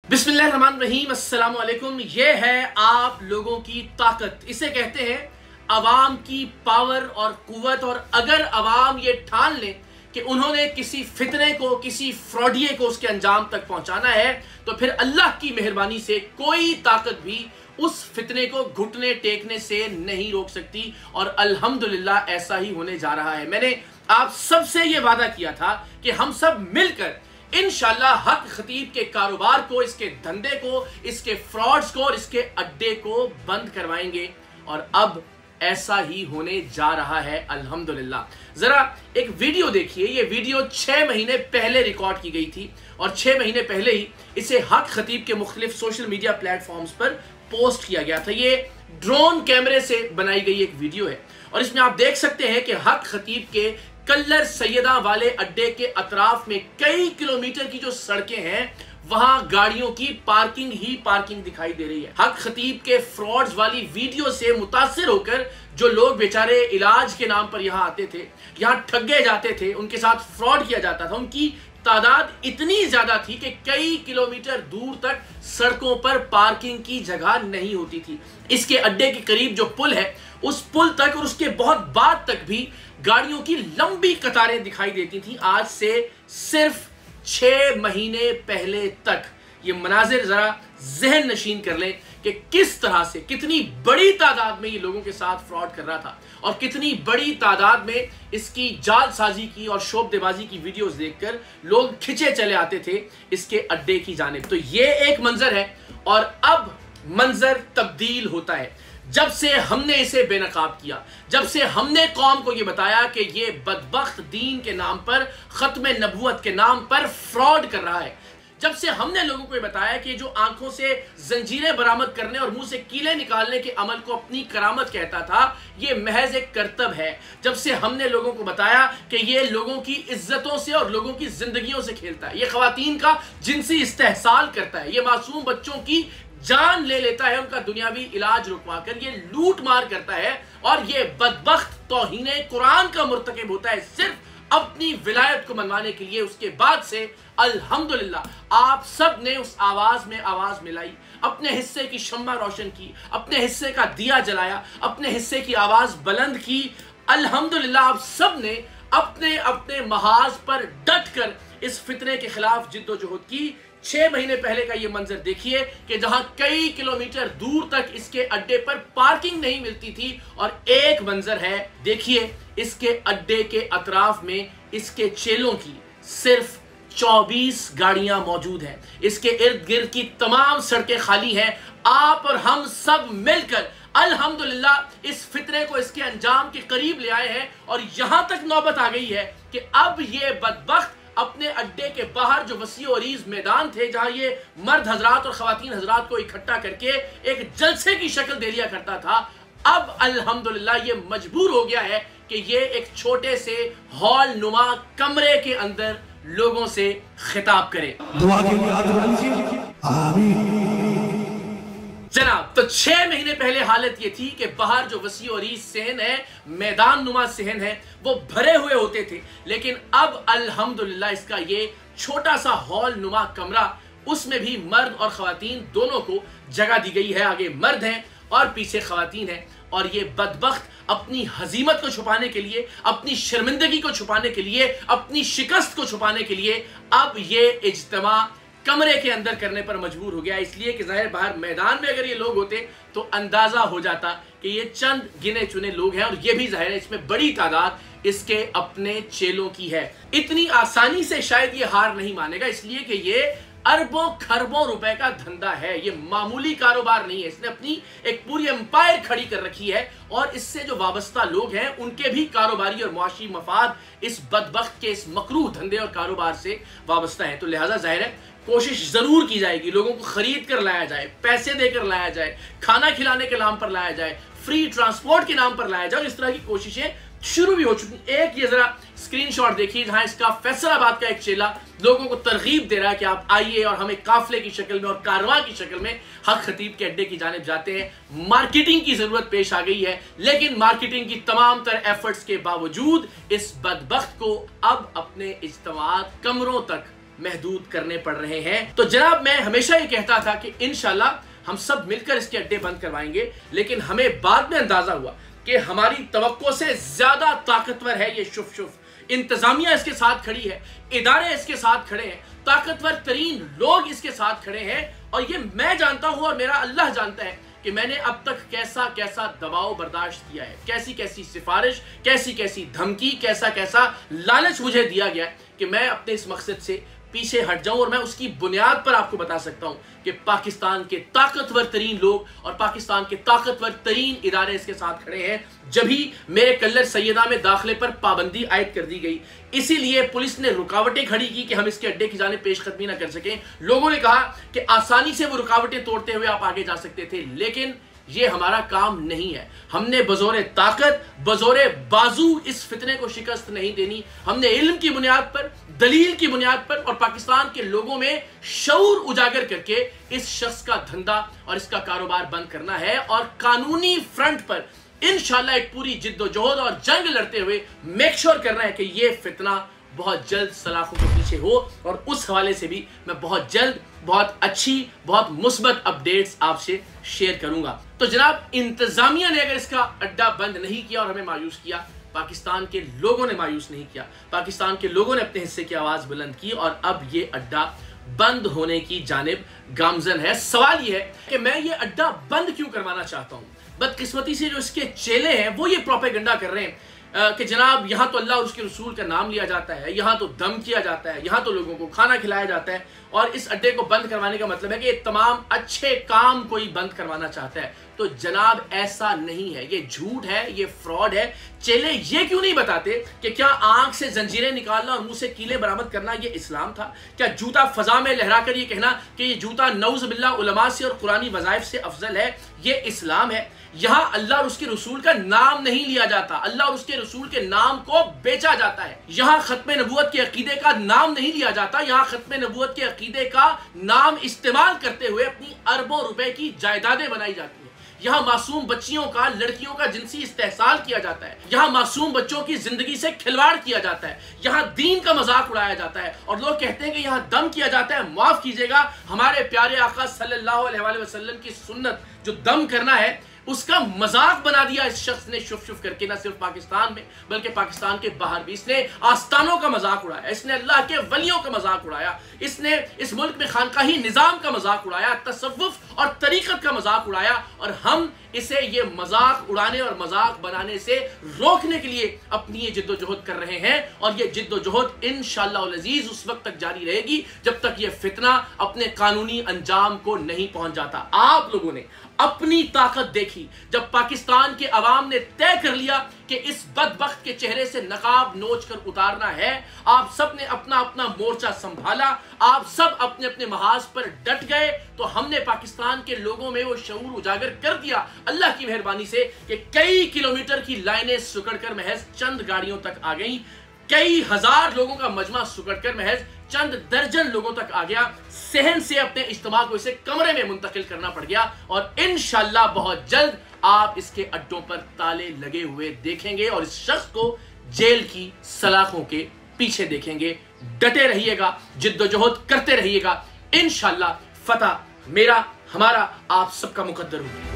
बिस्मिल्लाहिर्रहमानिर्रहीम, अस्सलाम वालेकुम। ये है आप लोगों की ताकत, इसे कहते हैं अवाम की पावर और कुव्वत। और अगर अवाम ये ठान ले कि उन्होंने किसी फितने को, किसी फ्रॉडिये को उसके अंजाम तक पहुंचाना है, तो फिर अल्लाह की मेहरबानी से कोई ताकत भी उस फितने को घुटने टेकने से नहीं रोक सकती। और अल्हम्दुलिल्लाह ऐसा ही होने जा रहा है। मैंने आप सबसे ये वादा किया था कि हम सब मिलकर इंशाअल्लाह हक खतीब के कारोबार को, इसके धंधे को, इसके फ्रॉड्स को और इसके अड्डे को बंद करवाएंगे। और अब ऐसा ही होने जा रहा है अल्हम्दुलिल्लाह। जरा एक वीडियो देखिए। ये वीडियो 6 महीने पहले रिकॉर्ड की गई थी और 6 महीने पहले ही इसे हक खतीब के मुख्तलिफ सोशल मीडिया प्लेटफॉर्म्स पर पोस्ट किया गया था। ये ड्रोन कैमरे से बनाई गई एक वीडियो है और इसमें आप देख सकते हैं कि हक खतीब के कल्लर सैयदा वाले अड्डे के अतराफ में कई किलोमीटर की जो सड़कें हैं, वहां गाड़ियों की पार्किंग ही पार्किंग दिखाई दे रही है। हक खतीब के फ्रॉड्स वाली वीडियो से मुतासिर होकर जो लोग बेचारे इलाज के नाम पर यहां आते थे, यहां ठगे जाते थे, उनके साथ फ्रॉड किया जाता था, उनकी तादाद इतनी ज्यादा थी कि कई किलोमीटर दूर तक सड़कों पर पार्किंग की जगह नहीं होती थी। इसके अड्डे के करीब जो पुल है, उस पुल तक और उसके बहुत बाद तक भी गाड़ियों की लंबी कतारें दिखाई देती थी। आज से सिर्फ 6 महीने पहले तक ये मनाजिर जरा जहन नशीन कर लें कि किस तरह से, कितनी बड़ी तादाद में ये लोगों के साथ फ्रॉड कर रहा था और कितनी बड़ी तादाद में इसकी जालसाजी की और शोबदेबाजी की वीडियोस देखकर लोग खिंचे चले आते थे इसके अड्डे की जानिब। तो ये एक मंजर है और अब मंजर तब्दील होता है। जब से हमने इसे बेनकाब किया, जब से हमने कौम को यह बताया कि ये बदबख्त दीन के नाम पर, खत्म नबूवत के नाम पर फ्रॉड कर रहा है, जब से हमने लोगों को यह बताया कि जो आंखों से जंजीरें बरामद करने और मुंह से कीले निकालने के अमल को अपनी करामत कहता था, ये महज एक करतब है, जब से हमने लोगों को बताया कि ये लोगों की इज्जतों से और लोगों की जिंदगियों से खेलता है, ये खवातीन का जिनसी इस्तेहसाल करता है, ये मासूम बच्चों की जान ले लेता है, उनका दुनियावी इलाज रुकवाकर ये लूट मार करता है और ये बदबख्त तौहीने कुरान का मुर्तकिब होता है सिर्फ अपनी विलायत को मनवाने के लिए। उसके बाद से अल्हम्दुलिल्लाह आप सब ने उस आवाज में आवाज मिलाई, अपने हिस्से की शम्मा रोशन की, अपने हिस्से का दिया जलाया, अपने हिस्से की आवाज बुलंद की। अल्हम्दुलिल्लाह आप सब ने अपने अपने महाज पर डट कर इस फितने के खिलाफ जिद्दोजहद की। 6 महीने पहले का ये मंजर देखिए कि जहां कई किलोमीटर दूर तक इसके अड्डे पर पार्किंग नहीं मिलती थी। और एक मंजर है, देखिए इसके अड्डे के अतराफ में इसके चेलों की सिर्फ 24 गाड़ियां मौजूद हैं। इसके इर्द गिर्द की तमाम सड़कें खाली हैं। आप और हम सब मिलकर अल्हम्दुलिल्लाह इस फितरे को इसके अंजाम के करीब ले आए हैं और यहां तक नौबत आ गई है कि अब ये बदबख्त अपने अड्डे के बाहर जो वसी और अरीज मैदान थे, जहां ये मर्द हजरात और खवातीन हजरात को इकट्ठा करके एक जलसे की शक्ल दे लिया करता था, अब अल्हम्दुलिल्लाह ये मजबूर हो गया है कि ये एक छोटे से हॉल नुमा कमरे के अंदर लोगों से खिताब करे। दुआ के लिए आमीन जनाब। तो 6 महीने पहले हालत ये थी कि बाहर जो वसी और अरीज सहन है, मैदान नुमा सहन है, वो भरे हुए होते थे। लेकिन अब अल्हम्दुलिल्लाह इसका ये छोटा सा हॉल नुमा कमरा, उसमें भी मर्द और खवातीन दोनों को जगह दी गई है। आगे मर्द हैं और पीछे खवातीन हैं। और ये बदबख्त अपनी हजीमत को छुपाने के लिए, अपनी शर्मिंदगी को छुपाने के लिए, अपनी शिकस्त को छुपाने के लिए अब ये इज्तिमा कमरे के अंदर करने पर मजबूर हो गया। इसलिए कि जाहिर बाहर मैदान में अगर ये लोग होते तो अंदाजा हो जाता कि ये चंद गिने चुने लोग हैं और ये भी जाहिर है इसमें बड़ी तादाद इसके अपने चेलों की है। इतनी आसानी से शायद ये हार नहीं मानेगा, इसलिए कि ये अरबों खरबों रुपए का धंधा है, ये मामूली कारोबार नहीं है। इसने अपनी एक पूरी एम्पायर खड़ी कर रखी है और इससे जो वाबस्ता लोग हैं उनके भी कारोबारी और मुआशी मफाद इस बदबख्त के इस मकरूह धंधे और कारोबार से वाबस्ता है। तो लिहाजा जाहिर है कोशिश जरूर की जाएगी, लोगों को खरीद कर लाया जाए, पैसे देकर लाया जाए, खाना खिलाने के नाम पर लाया जाए, फ्री ट्रांसपोर्ट के नाम पर लाया जाए। इस तरह की कोशिशें शुरू भी हो चुकी। एक ये जरा स्क्रीनशॉट देखिए जहां इसका फैसलाबाद का एक चेला लोगों को तरगीब दे रहा है कि आप आइए और हमें काफले की शक्ल में और कारवां की शक्ल में हक खतीब के अड्डे की जानिब जाते हैं। मार्केटिंग की जरूरत पेश आ गई है, लेकिन मार्केटिंग की तमाम तरह एफर्ट्स के बावजूद इस बदबख्त को अब अपने इज्तिमात कमरों तक महदूद करने पड़ रहे हैं। तो जनाब, मैं हमेशा ये कहता था कि इंशाल्लाह हम सब मिलकर इसके अड्डे बंद करवाएंगे, लेकिन हमें बाद में अंदाजा हुआ कि हमारी तवक्को से ज्यादा ताकतवर है ये शुफ शुफ। इंतजामिया इसके साथ खड़ी है, इदारे इसके साथ खड़े हैं, ताकतवर तरीन लोग इसके साथ खड़े हैं, और ये मैं जानता हूं और मेरा अल्लाह जानता है कि मैंने अब तक कैसा कैसा दबाव बर्दाश्त किया है, कैसी कैसी सिफारिश, कैसी कैसी धमकी, कैसा कैसा लालच मुझे दिया गया है कि मैं अपने इस मकसद से पीछे हट जाऊं। और मैं उसकी बुनियाद पर आपको बता सकता हूं कि पाकिस्तान के ताकतवर तरीन लोग और पाकिस्तान के ताकतवर तरीन इदारे इसके साथ खड़े हैं। जब ही मेरे कल्लर सैयदा में दाखिले पर पाबंदी आयद कर दी गई, इसीलिए पुलिस ने रुकावटें खड़ी की कि हम इसके अड्डे की जाने पेशकदमी ना कर सकें। लोगों ने कहा कि आसानी से वो रुकावटें तोड़ते हुए आप आगे जा सकते थे, लेकिन ये हमारा काम नहीं है। हमने बजोरे ताकत, बजोरे बाजू इस फितने को शिकस्त नहीं देनी। हमने इल्म की बुनियाद पर, दलील की बुनियाद पर और पाकिस्तान के लोगों में शऊर उजागर करके इस शख्स का धंधा और इसका कारोबार बंद करना है, और कानूनी फ्रंट पर इंशाल्लाह एक पूरी जिद्दोजहद और जंग लड़ते हुए मेक श्योर करना है कि ये फितना बहुत जल्द सलाखों के पीछे हो। और उस हवाले से भी मैं बहुत जल्द बहुत अच्छी, बहुत मुस्बत अपडेट्स आपसे शेयर करूंगा। तो जनाब, इंतजामिया ने अगर इसका अड्डा बंद नहीं किया और हमें मायूस किया, पाकिस्तान के लोगों ने मायूस नहीं किया। पाकिस्तान के लोगों ने अपने हिस्से की आवाज बुलंद की और अब ये अड्डा बंद होने की जानिब गामजन है। सवाल ये है कि मैं ये अड्डा बंद क्यों करवाना चाहता हूं। बदकिस्मती से जो इसके चेले हैं वो ये प्रोपेगेंडा कर रहे हैं कि जनाब यहां तो अल्लाह और उसके रसूल का नाम लिया जाता है, यहां तो दम किया जाता है, यहां तो लोगों को खाना खिलाया जाता है, और इस अड्डे को बंद करवाने का मतलब है कि ये तमाम अच्छे काम कोई बंद करवाना चाहता है। तो जनाब, ऐसा नहीं है, ये झूठ है, ये फ्रॉड है। चेले ये क्यों नहीं बताते कि क्या आंख से जंजीरें निकालना और मुंह से कीले बरामद करना ये इस्लाम था? क्या जूता फजा में लहराकर ये कहना कि ये जूता नऊज़ बिल्लाह उलमा से और कुरानी वज़ाइफ से अफजल है, ये इस्लाम है? यहां अल्लाह और उसके रसूल का नाम नहीं लिया जाता, अल्लाह और उसके रसूल के नाम को बेचा जाता है। यहां खत्म नबूवत के अकीदे का नाम नहीं लिया जाता, यहां खत्म नबूवत के अकीदे का नाम इस्तेमाल करते हुए अपनी अरबों रुपए की जायदादें बनाई जाती हैं। यहाँ मासूम बच्चियों का, लड़कियों का जिनसी इस्तेहसाल किया जाता है, यहाँ मासूम बच्चों की जिंदगी से खिलवाड़ किया जाता है, यहाँ दीन का मजाक उड़ाया जाता है, और लोग कहते हैं कि यहाँ दम किया जाता है। माफ कीजिएगा, हमारे प्यारे आका सल्लल्लाहु अलैहि वसल्लम की सुन्नत जो दम करना है, उसका मजाक बना दिया इस शख्स ने शुफ शुफ करके, ना सिर्फ पाकिस्तान में बल्कि पाकिस्तान के बाहर भी। इसने आस्थानों का मजाक उड़ाया, इसने अल्लाह के वलियों का मजाक उड़ाया, इसने इस मुल्क में खानकाही निजाम का मजाक उड़ाया, तसव्वुफ और तरीकत का मजाक उड़ाया, और हम इसे ये मजाक उड़ाने और मजाक बनाने से रोकने के लिए अपनी ये जिद्दोजहद कर रहे हैं। और ये जिद्दोजहद इंशाअल्लाह अज़ीज उस वक्त तक जारी रहेगी जब तक ये फितना अपने कानूनी अंजाम को नहीं पहुंच जाता। आप लोगों ने अपनी ताकत देखी जब पाकिस्तान के अवाम ने तय कर लिया कि इस बदबख्त के चेहरे से नकाब नोच कर उतारना है। आप सब ने अपना अपना मोर्चा संभाला, आप सब अपने अपने महाज पर डट गए, तो हमने पाकिस्तान के लोगों में वो शऊर उजागर कर दिया अल्लाह की मेहरबानी से कि कई किलोमीटर की लाइनें सुकड़कर महज चंद गाड़ियों तक आ गई, कई हजार लोगों का मजमा सुकड़कर महज चंद दर्जन लोगों तक आ गया। सहन से अपने इज्तिमा को इसे कमरे में मुंतकिल करना पड़ गया, और इंशाअल्लाह बहुत जल्द आप इसके अड्डों पर ताले लगे हुए देखेंगे और इस शख्स को जेल की सलाखों के पीछे देखेंगे। डटे रहिएगा, जिद्दोजहद करते रहिएगा, इंशाअल्लाह फतह मेरा, हमारा, आप सबका मुकद्दर होगा।